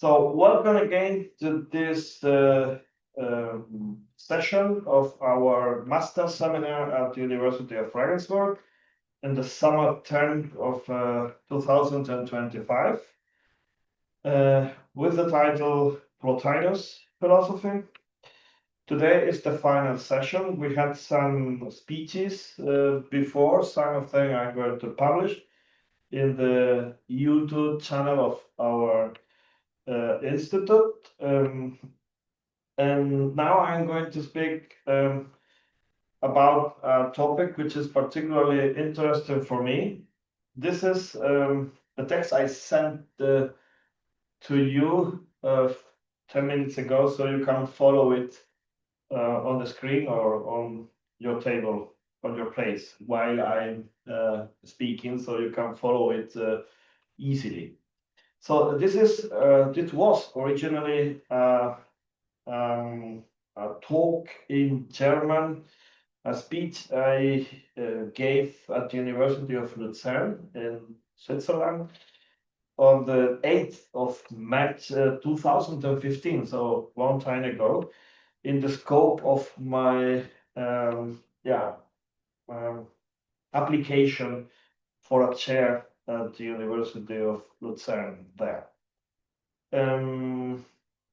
So welcome again to this session of our master seminar at the University of Regensburg in the summer term of 2025 with the title Plotinus Philosophy. Today is the final session. We had some speeches before, some of them I'm going to publish in the YouTube channel of our institute. And now I'm going to speak about a topic which is particularly interesting for me. This is the text I sent to you 10 minutes ago, so you can follow it on the screen or on your table, on your place, while I'm speaking, so you can follow it easily. So this was originally a talk in German, a speech I gave at the University of Lucerne in Switzerland on the 8th of March 2015, so a long time ago, in the scope of my application for a chair at the University of Lucerne there.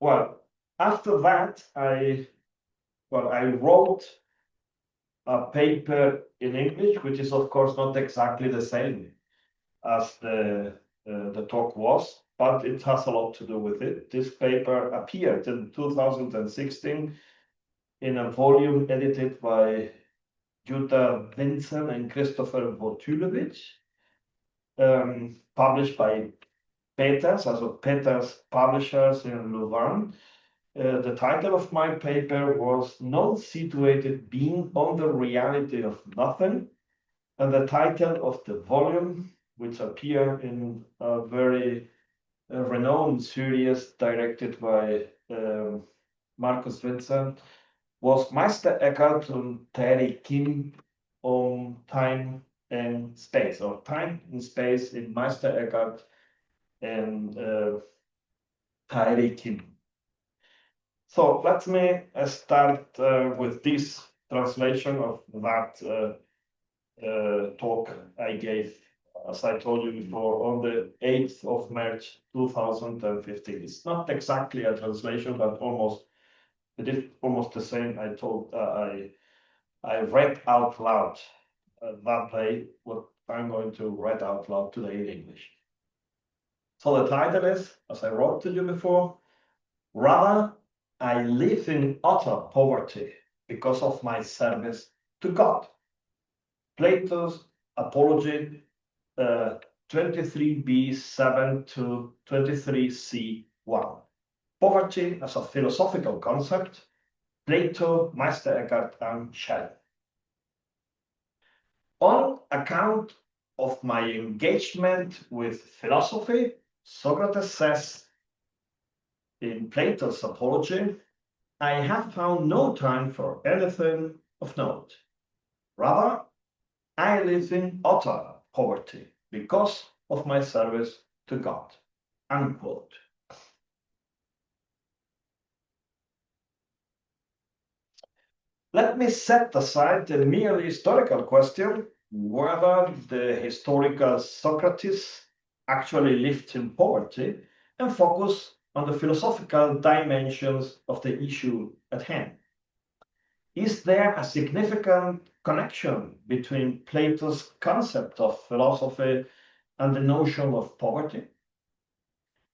Well, after that, I wrote a paper in English, which is of course not exactly the same as the talk was, but it has a lot to do with it. This paper appeared in 2016 in a volume edited by Jutta Vincent and Christopher Votulewicz, published by Peters, also Peters Publishers in Louvain. The title of my paper was Non-Situated Being on the Reality of Nothing, and the title of the volume, which appeared in a very renowned series directed by Markus Vincent, was Meister Eckhart und Terry Kim on Time and Space, or Time and Space in Meister Eckhart and Terry Kim. So let me start with this translation of that talk I gave, as I told you before, on the 8th of March 2015. It's not exactly a translation, but it is almost the same. I read out loud that day what I'm going to read out loud today in English. So the title is, as I wrote to you before, Rather, I live in utter poverty because of my service to God. Plato's Apology 23b7 to 23c1. Poverty as a philosophical concept, Plato, Meister Eckhart, and Schelling. On account of my engagement with philosophy, Socrates says in Plato's Apology, I have found no time for anything of note. Rather, I live in utter poverty because of my service to God. Unquote. Let me set aside the merely historical question whether the historical Socrates actually lived in poverty and focus on the philosophical dimensions of the issue at hand. Is there a significant connection between Plato's concept of philosophy and the notion of poverty?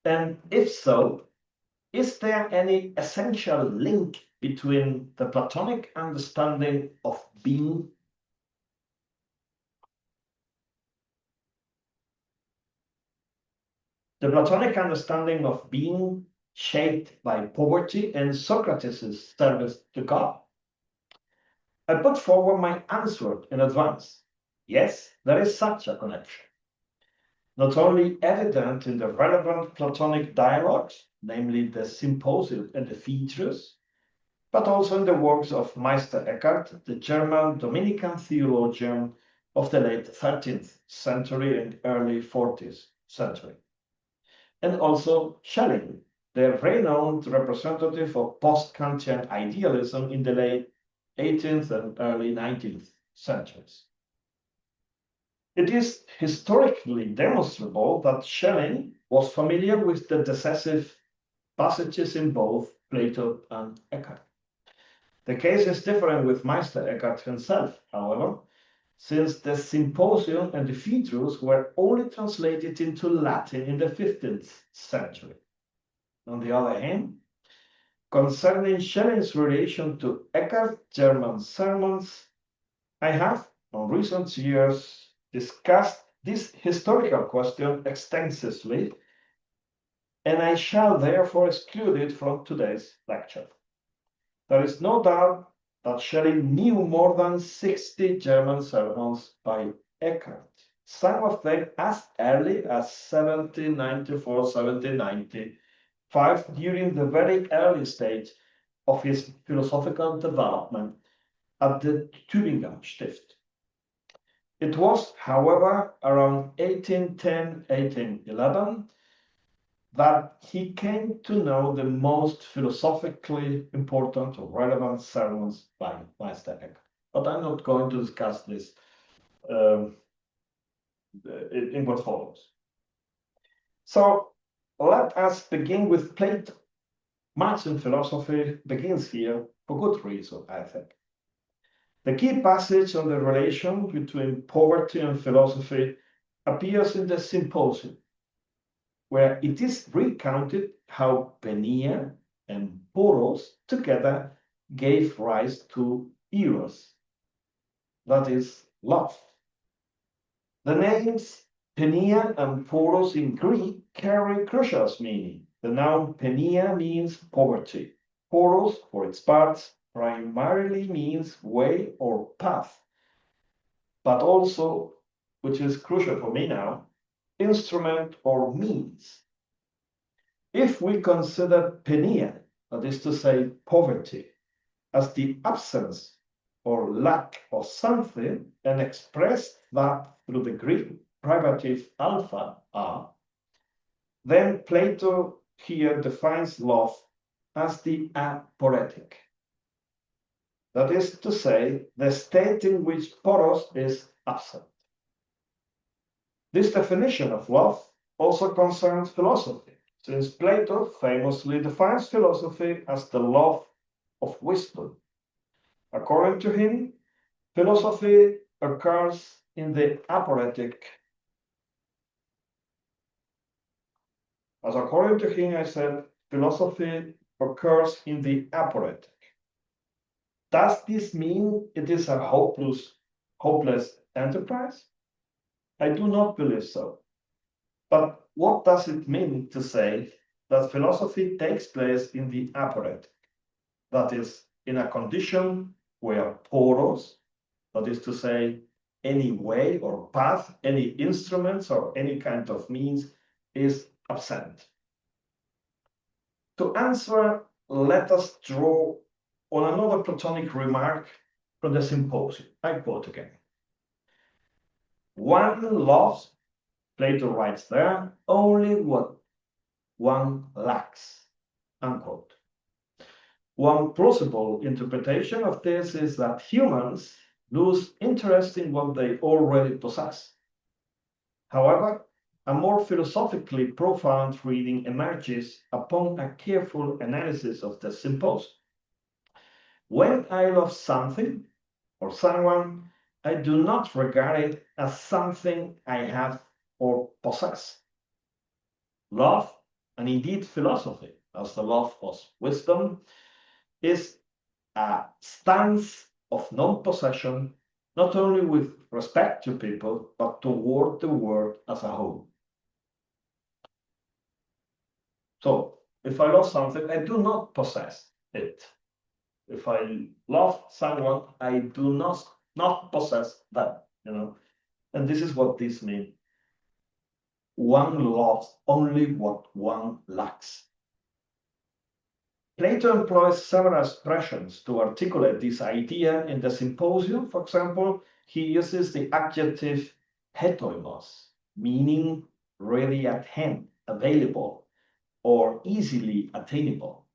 And if so, is there any essential link between the Platonic understanding of being shaped by poverty and Socrates' service to God? I put forward my answer in advance. Yes, there is such a connection. Not only evident in the relevant Platonic dialogues, namely the Symposium and the Phaedrus, but also in the works of Meister Eckhart, the German Dominican theologian of the late 13th century and early 14th century. And also Schelling, the renowned representative of post-Kantian idealism in the late 18th and early 19th centuries. It is historically demonstrable that Schelling was familiar with the decisive passages in both Plato and Eckhart. The case is different with Meister Eckhart himself, however, since the Symposium and the Phaedrus were only translated into Latin in the 15th century. On the other hand, concerning Schelling's relation to Eckhart's German sermons, I have, in recent years, discussed this historical question extensively, and I shall therefore exclude it from today's lecture. There is no doubt that Schelling knew more than 60 German sermons by Eckhart, some of them as early as 1794, 1795, during the very early stage of his philosophical development at the Tübingen Stift. It was, however, around 1810, 1811, that he came to know the most philosophically important or relevant sermons by Meister Eckhart. But I'm not going to discuss this in what follows. So let us begin with Plato. Much in philosophy begins here for good reason, I think. The key passage on the relation between poverty and philosophy appears in the Symposium, where it is recounted how Penia and Poros together gave rise to Eros, that is, love. The names Penia and Poros in Greek carry crucial meaning. The noun Penia means poverty. Poros, for its part, primarily means way or path, but also, which is crucial for me now, instrument or means. If we consider penia, that is to say, poverty, as the absence or lack of something, and express that through the Greek privative alpha a, then Plato here defines love as the aporetic. That is to say, the state in which poros is absent. This definition of love also concerns philosophy, since Plato famously defines philosophy as the love of wisdom. According to him, philosophy occurs in the aporetic. As according to him, I said, philosophy occurs in the aporetic. Does this mean it is a hopeless enterprise? I do not believe so. But what does it mean to say that philosophy takes place in the aporetic? That is, in a condition where poros, that is to say, any way or path, any instruments or any kind of means is absent. To answer, let us draw on another Platonic remark from the Symposium. I quote again. One loves, Plato writes there, only what one lacks, unquote. One plausible interpretation of this is that humans lose interest in what they already possess. However, a more philosophically profound reading emerges upon a careful analysis of the Symposium. When I love something or someone, I do not regard it as something I have or possess. Love, and indeed philosophy, as the love of wisdom, is a stance of non-possession, not only with respect to people, but toward the world as a whole. So, if I love something, I do not possess it. If I love someone, I do not possess them, And this is what this means. One loves only what one lacks. Plato employs several expressions to articulate this idea in the Symposium. For example, he uses the adjective hetoimos, meaning ready at hand, available, or easily attainable.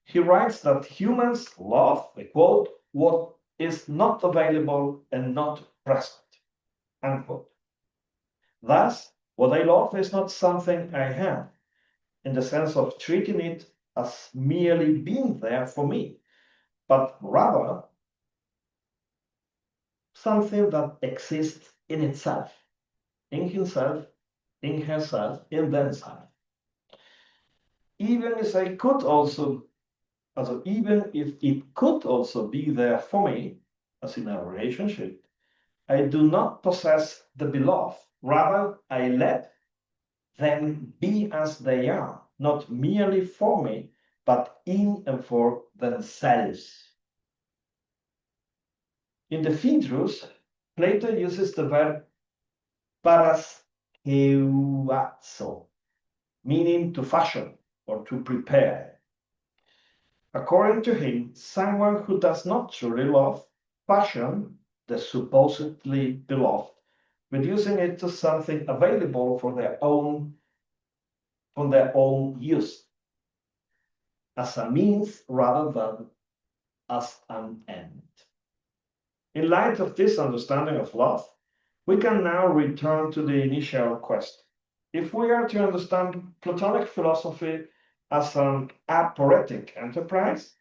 He writes that humans love, I quote, what is not available and not present, unquote. Thus, what I love is not something I have, in the sense of treating it as merely being there for me, but rather something that exists in itself, in himself, in herself, in themselves. Even if I could also, even if it could also be there for me, as in a relationship, I do not possess the beloved. Rather, I let them be as they are, not merely for me, but in and for themselves. In the Phaedrus, Plato uses the verb paraskeuazo, meaning to fashion or to prepare. According to him, someone who does not truly love fashion the supposedly beloved, reducing it to something available for their own use, as a means rather than as an end. In light of this understanding of love, we can now return to the initial question. If we are to understand Platonic philosophy as an aporetic enterprise,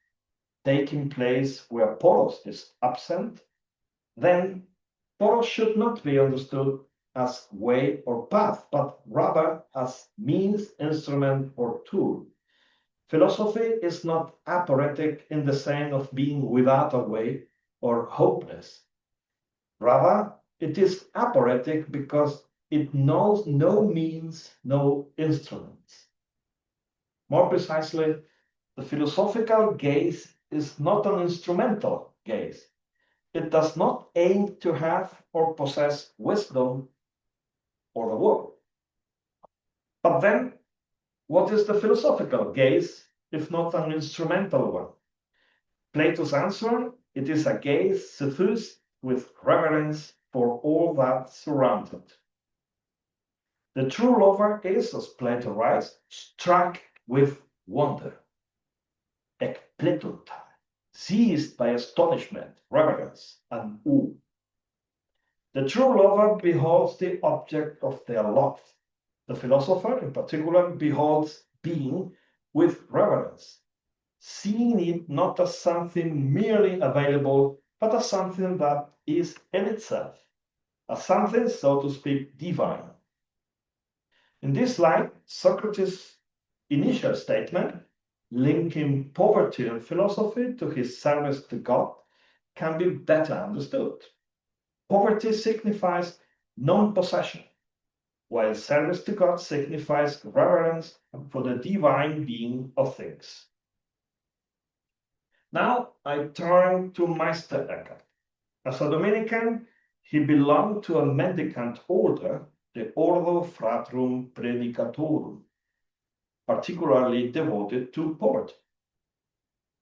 taking place where poros is absent, then poros should not be understood as way or path, but rather as means, instrument, or tool. Philosophy is not aporetic in the sense of being without a way or hopeless. Rather, it is aporetic because it knows no means, no instruments. More precisely, the philosophical gaze is not an instrumental gaze. It does not aim to have or possess wisdom or the world. But then, what is the philosophical gaze if not an instrumental one? Plato's answer, it is a gaze suffused with reverence for all that surrounds it. The true lover is, as Plato writes, struck with wonder, ekpletunta, seized by astonishment, reverence, and awe. The true lover beholds the object of their love. The philosopher, in particular, beholds being with reverence, seeing it not as something merely available, but as something that is in itself, as something, so to speak, divine. In this light, Socrates' initial statement, linking poverty and philosophy to his service to God, can be better understood. Poverty signifies non-possession, while service to God signifies reverence for the divine being of things. Now I turn to Meister Eckhart. As a Dominican, he belonged to a mendicant order, the Ordo Fratrum Predicatorum, particularly devoted to poverty.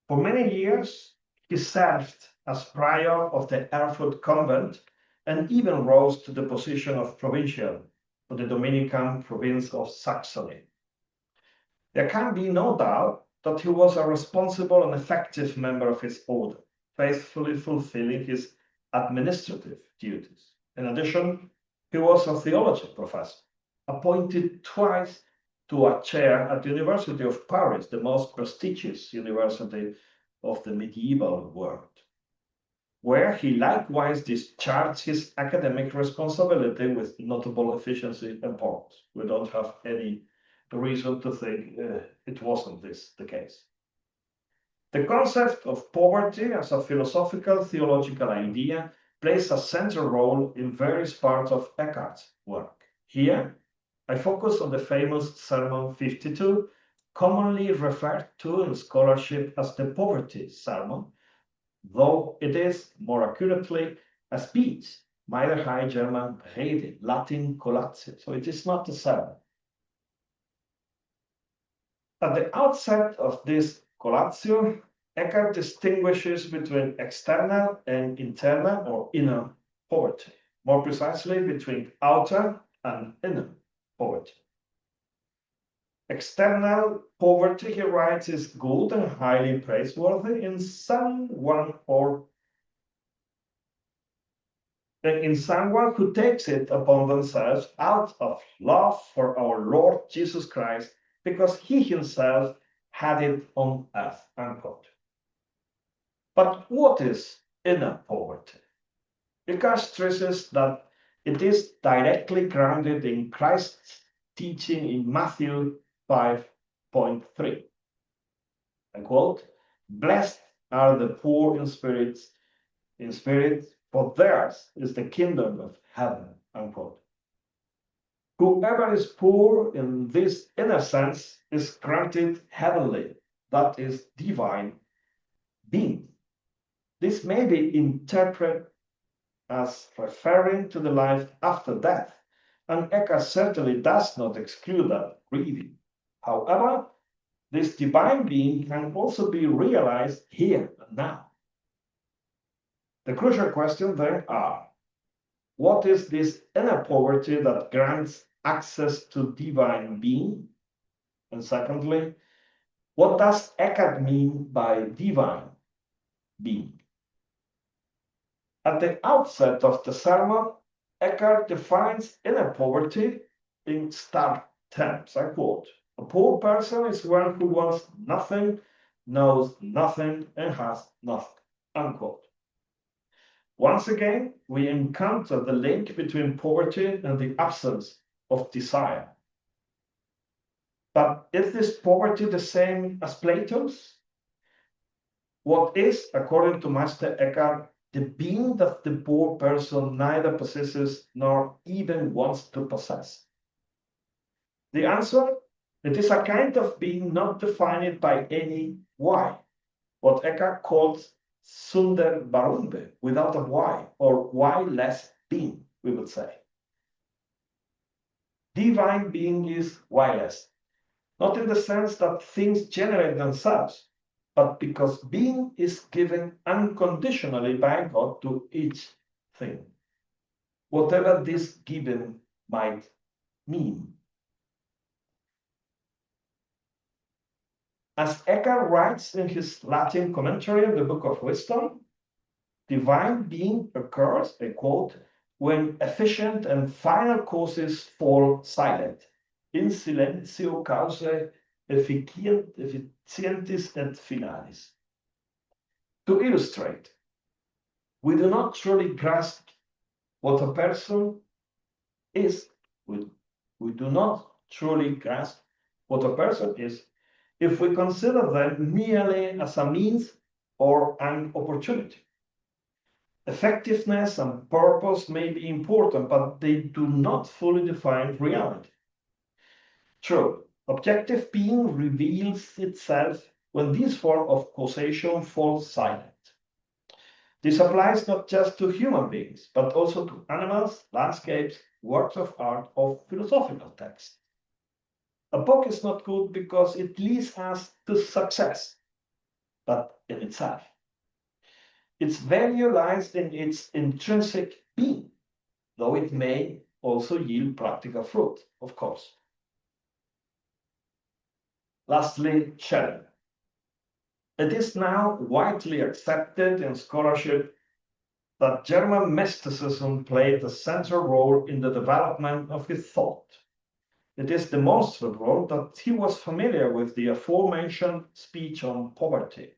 For many years, he served as prior of the Erfurt convent and even rose to the position of provincial for the Dominican province of Saxony. There can be no doubt that he was a responsible and effective member of his order, faithfully fulfilling his administrative duties. In addition, he was a theology professor, appointed twice to a chair at the University of Paris, the most prestigious university of the medieval world, where he likewise discharged his academic responsibility with notable efficiency and prowess. We don't have any reason to think it wasn't the case. The concept of poverty as a philosophical theological idea plays a central role in various parts of Eckhart's work. Here, I focus on the famous Sermon 52, commonly referred to in scholarship as the Poverty Sermon, though it is more accurately a speech, Middle High German Rede, Latin collatio, so it is not a sermon. At the outset of this collatio, Eckhart distinguishes between external and internal or inner poverty, more precisely between outer and inner poverty. External poverty, he writes, is good and highly praiseworthy in someone who takes it upon themselves out of love for our Lord Jesus Christ, because he himself had it on earth, unquote. But what is inner poverty? Eckhart stresses that it is directly grounded in Christ's teaching in Matthew 5:3. I quote, "Blessed are the poor in spirit, for theirs is the kingdom of heaven," unquote. Whoever is poor in this inner sense is granted heavenly, that is, divine, being. This may be interpreted as referring to the life after death, and Eckhart certainly does not exclude that reading. However, this divine being can also be realized here and now. The crucial questions then are: what is this inner poverty that grants access to divine being? And secondly, what does Eckhart mean by divine being? At the outset of the sermon, Eckhart defines inner poverty in stark terms. I quote, "A poor person is one who wants nothing, knows nothing, and has nothing," unquote. Once again, we encounter the link between poverty and the absence of desire. But is this poverty the same as Plato's? What is, according to Meister Eckhart, the being that the poor person neither possesses nor even wants to possess? The answer: it is a kind of being not defined by any why, what Eckhart calls Sunder Barumbe, without a why, or why-less being, we would say. Divine being is why-less, not in the sense that things generate themselves, but because being is given unconditionally by God to each thing, whatever this given might mean. As Eckhart writes in his Latin commentary on the Book of Wisdom, divine being occurs, I quote, "when efficient and final causes fall silent, in silentio causae efficientis et finalis." To illustrate, we do not truly grasp what a person is. We do not truly grasp what a person is if we consider them merely as a means or an opportunity. Effectiveness and purpose may be important, but they do not fully define reality. True, objective being reveals itself when this form of causation falls silent. This applies not just to human beings, but also to animals, landscapes, works of art, or philosophical texts. A book is not good because it leads us to success, but in itself. Its value lies in its intrinsic being, though it may also yield practical fruit, of course. Lastly, Schelling. It is now widely accepted in scholarship that German mysticism played a central role in the development of his thought. It is demonstrable that he was familiar with the aforementioned speech on poverty,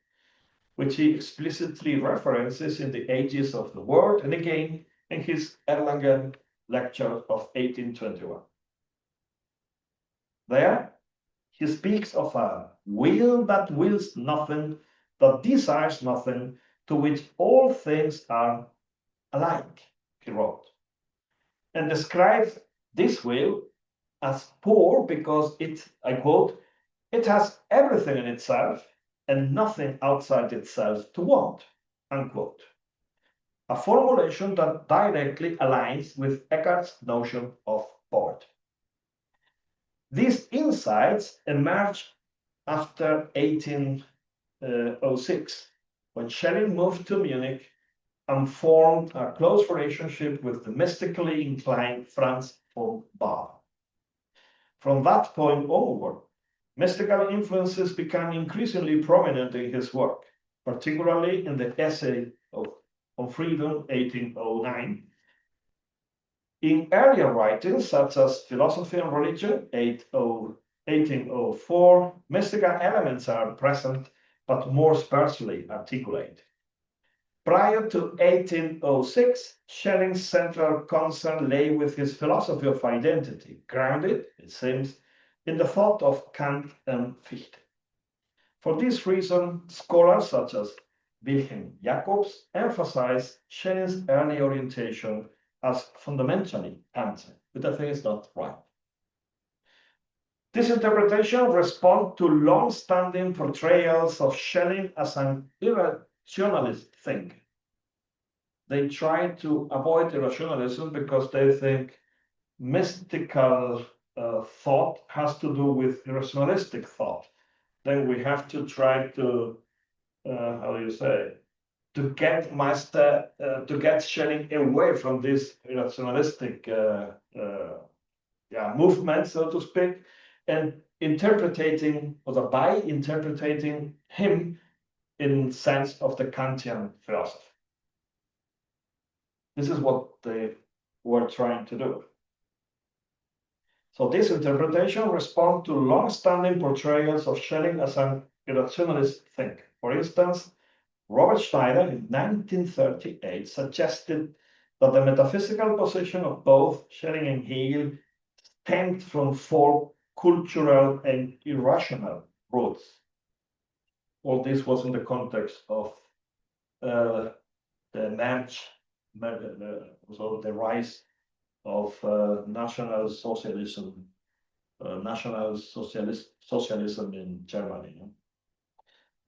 which he explicitly references in the Ages of the World and again in his Erlangen lecture of 1821. There, he speaks of a will that wills nothing, that desires nothing, to which all things are alike, he wrote, and describes this will as poor because it, I quote, "it has everything in itself and nothing outside itself to want," unquote. A formulation that directly aligns with Eckhart's notion of poverty. These insights emerged after 1806, when Schelling moved to Munich and formed a close relationship with the mystically inclined Franz von Bade. From that point onward, Mystical influences become increasingly prominent in his work, particularly in the essay on freedom, 1809. In earlier writings, such as Philosophy and Religion, 1804, mystical elements are present, but more sparsely articulated. Prior to 1806, Schelling's central concern lay with his philosophy of identity, grounded, it seems, in the thought of Kant and Fichte. For this reason, scholars such as Wilhelm Jacobs emphasize Schelling's early orientation as fundamentally Kantian, but I think it's not right. This interpretation responds to long-standing portrayals of Schelling as an irrationalist thinker. They try to avoid irrationalism because they think mystical thought has to do with irrationalistic thought. Then we have to try to, how do you say, to get Schelling away from this irrationalistic movement, so to speak, and by interpreting him in sense of the Kantian philosophy. This is what they were trying to do. So this interpretation responds to long-standing portrayals of Schelling as an irrationalist thinker. For instance, Robert Schneider in 1938 suggested that the metaphysical position of both Schelling and Hegel stemmed from four cultural and irrational roots. All this was in the context of the rise of National Socialism in Germany.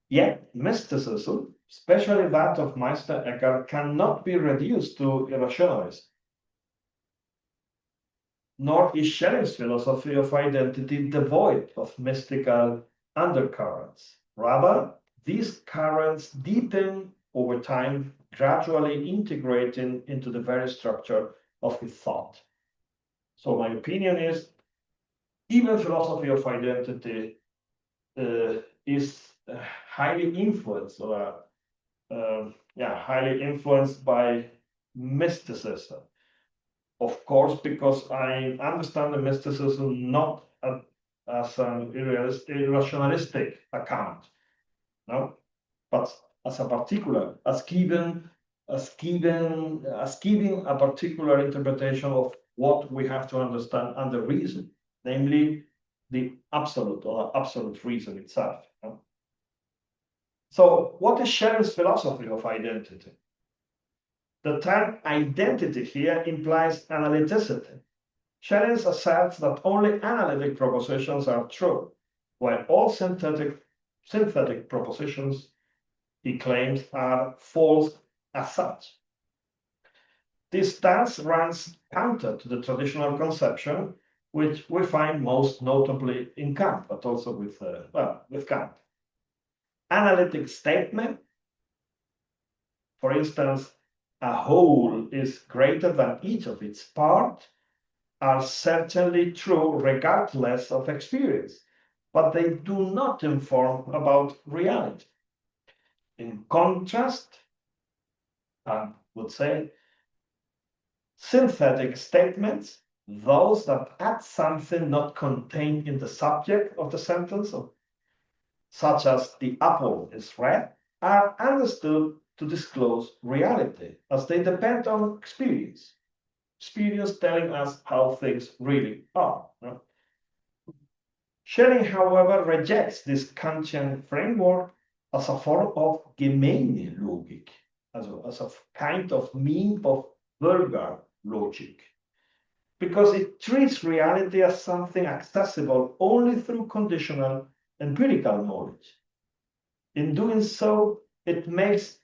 Yet mysticism, especially that of Meister Eckhart, cannot be reduced to irrationalism. Nor is Schelling's philosophy of identity devoid of mystical undercurrents. Rather, these currents deepen over time, gradually integrating into the very structure of his thought. So my opinion is, even philosophy of identity is highly influenced, highly influenced by mysticism. Of course, because I understand the mysticism not as an irrationalistic account, no, but as a particular, as giving a particular interpretation of what we have to understand under reason, namely the absolute or absolute reason itself. No? So, what is Schelling's philosophy of identity? The term identity here implies analyticity. Schelling asserts that only analytic propositions are true, while all synthetic propositions, he claims, are false as such. This stance runs counter to the traditional conception, which we find most notably in Kant, but also with Kant. Analytic statement, for instance, a whole is greater than each of its parts, are certainly true regardless of experience, but they do not inform about reality. In contrast, I would say, synthetic statements, those that add something not contained in the subject of the sentence, such as the apple is red, are understood to disclose reality, as they depend on experience telling us how things really are. No? Schelling, however, rejects this Kantian framework as a form of gemeine Logik, as a kind of mean of vulgar logic, because it treats reality as something accessible only through conditional empirical knowledge. In doing so, it makes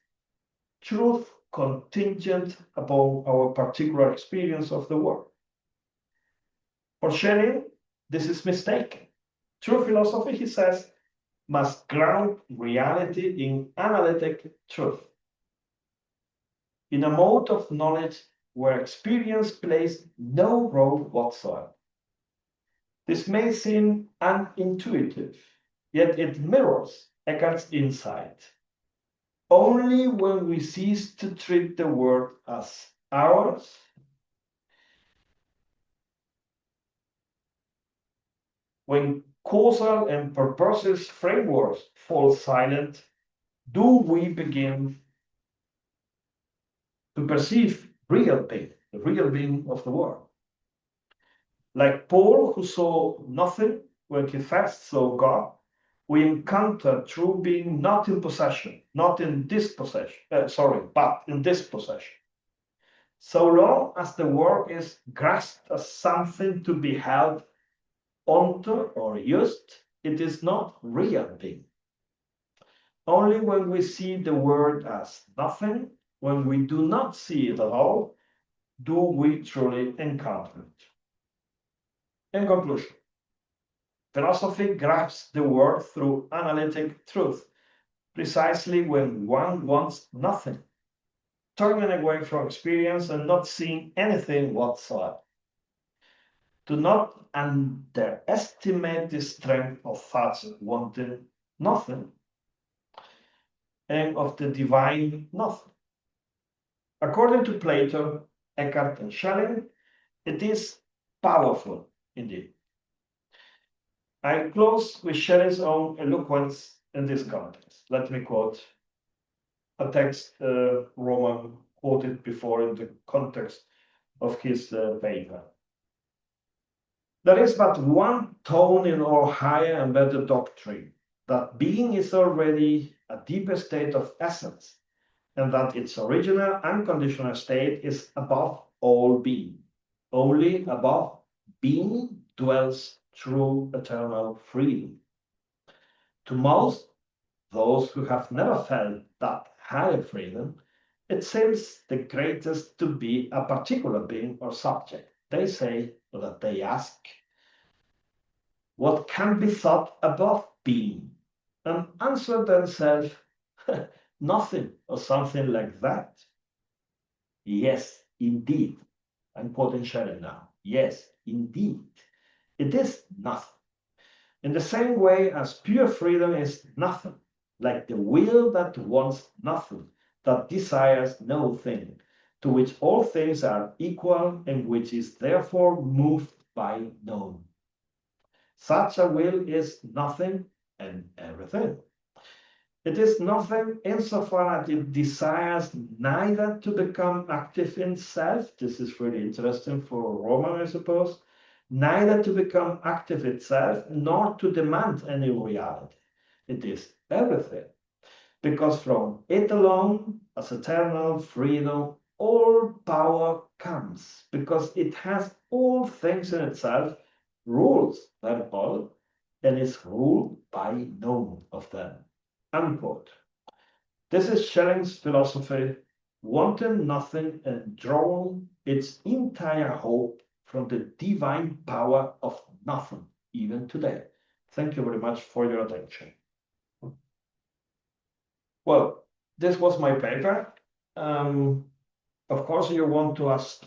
truth contingent upon our particular experience of the world. For Schelling, this is mistaken. True philosophy, he says, must ground reality in analytic truth, in a mode of knowledge where experience plays no role whatsoever. This may seem unintuitive, yet it mirrors Eckhart's insight. Only when we cease to treat the world as ours, when causal and purposive frameworks fall silent, do we begin to perceive real being, the real being of the world. Like Paul, who saw nothing when he first saw God, we encounter true being not in possession, not in dispossession, but in dispossession. So long as the world is grasped as something to be held onto or used, it is not real being. Only when we see the world as nothing, when we do not see it at all, do we truly encounter it. In conclusion, philosophy grasps the world through analytic truth, precisely when one wants nothing, turning away from experience and not seeing anything whatsoever. Do not underestimate the strength of thoughts wanting nothing and of the divine nothing. According to Plato, Eckhart, and Schelling, it is powerful indeed. I close with Schelling's own eloquence in this context. Let me quote a text Roman quoted before in the context of his paper. There is but one tone in our higher and better doctrine, that being is already a deeper state of essence, and that its original unconditional state is above all being. Only above being dwells true eternal freedom. To most, those who have never felt that higher freedom, it seems the greatest to be a particular being or subject. They say that they ask, what can be thought above being? And answer themselves, nothing or something like that. Yes, indeed. I'm quoting Schelling now. Yes, indeed. It is nothing. In the same way as pure freedom is nothing, like the will that wants nothing, that desires no thing, to which all things are equal and which is therefore moved by none. Such a will is nothing and everything. It is nothing insofar as it desires neither to become active in self, this is really interesting for Roman, I suppose, neither to become active itself, nor to demand any reality. It is everything, because from it alone, as eternal freedom, all power comes, because it has all things in itself, rules them all, and is ruled by none of them. Unquote. This is Schelling's philosophy, wanting nothing and drawing its entire hope from the divine power of nothing, even today. Thank you very much for your attention. Well, this was my paper. Of course, you want to ask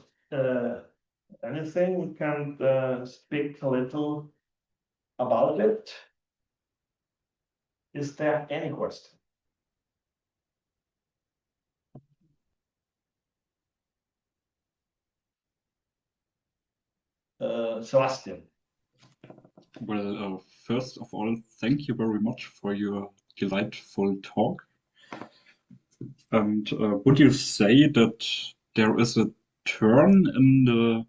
anything, we can speak a little about it. Is there any question? Sebastian. Well, first of all, thank you very much for your delightful talk. And would you say that there is a turn in the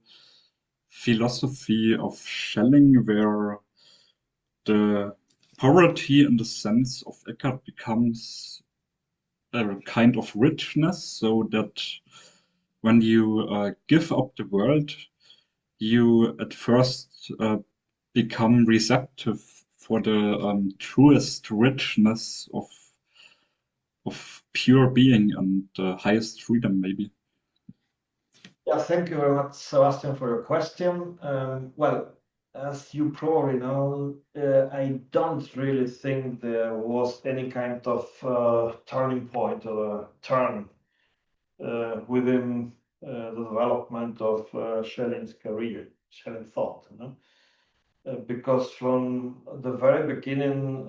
philosophy of Schelling where the poverty in the sense of Eckhart becomes a kind of richness, so that when you give up the world, you at first become receptive for the truest richness of pure being and the highest freedom, maybe. Yeah, thank you very much, Sebastian, for your question. Well, as you probably know, I don't really think there was any kind of turning point or a turn within the development of Schelling's career, Schelling thought. You know? because from the very beginning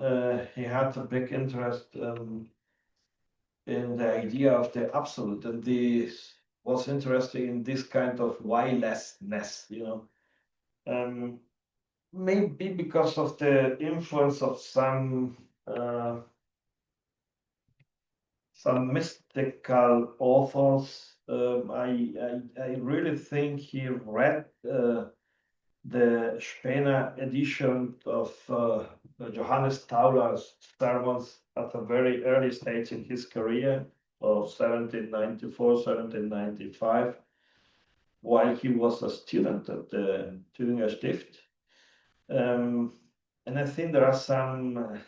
he had a big interest in the idea of the absolute, and this was interesting in this kind of why-lessness, maybe because of the influence of some mystical authors. I really think he read the Spener edition of Johannes Tauler's sermons at a very early stage in his career of 1794, 1795, while he was a student at the Tübinger Stift. And I think there are some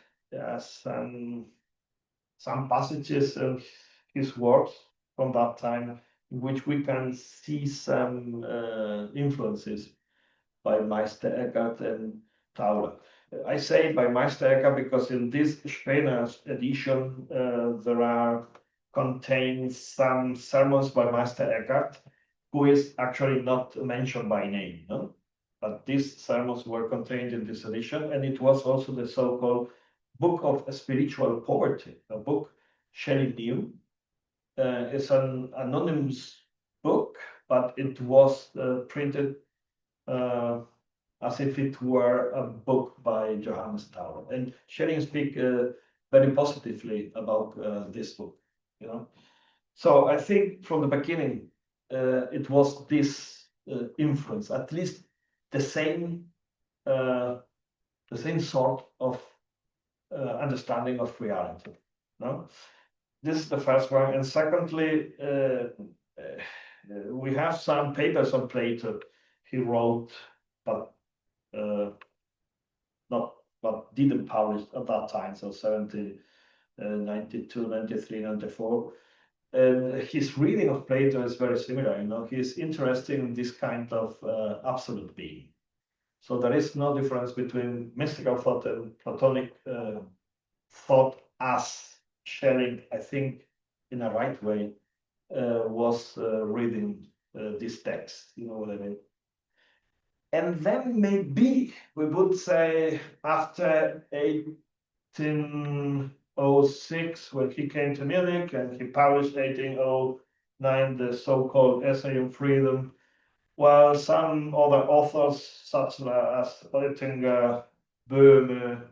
passages of his works from that time in which we can see some influences by Meister Eckhart and Tauler. I say by Meister Eckhart because in this Spener's edition there contains some sermons by Meister Eckhart, who is actually not mentioned by name, no? But these sermons were contained in this edition, and it was also the so-called Book of Spiritual Poverty, a book Schelling knew. It's an anonymous book, but it was printed as if it were a book by Johannes Tauler. And Schelling speaks very positively about this book, So I think from the beginning, it was this influence, at least the same sort of understanding of reality. No? This is the first one. And secondly, we have some papers on Plato he wrote, but didn't publish at that time, so 1792, 93, 94. And his reading of Plato is very similar. He's interested in this kind of absolute being. So there is no difference between mystical thought and Platonic thought, as Schelling, I think, in a right way, was reading this text. You know what I mean? And then maybe we would say after 1806, when he came to Munich and he published 1809 the so-called Essay on Freedom, while some other authors such as Oettinger, Böhme,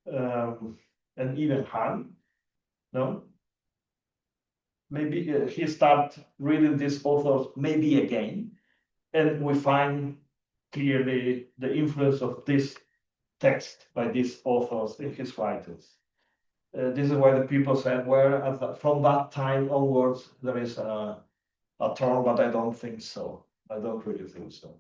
and even Hahn, no? Maybe he started reading these authors maybe again, and we find clearly the influence of this text by these authors in his writings. This is why the people said, well, from that time onwards, there is a turn, but I don't think so. I don't really think so.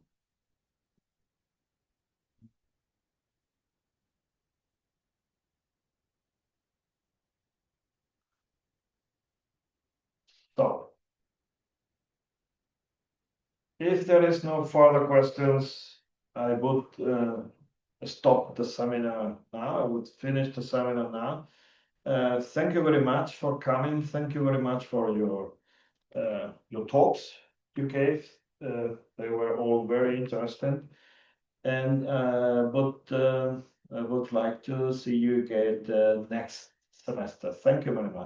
So, if there is no further questions, I would stop the seminar now. I would finish the seminar now. Thank you very much for coming. Thank you very much for your talks you gave. They were all very interesting. And but I would like to see you again next semester. Thank you very much.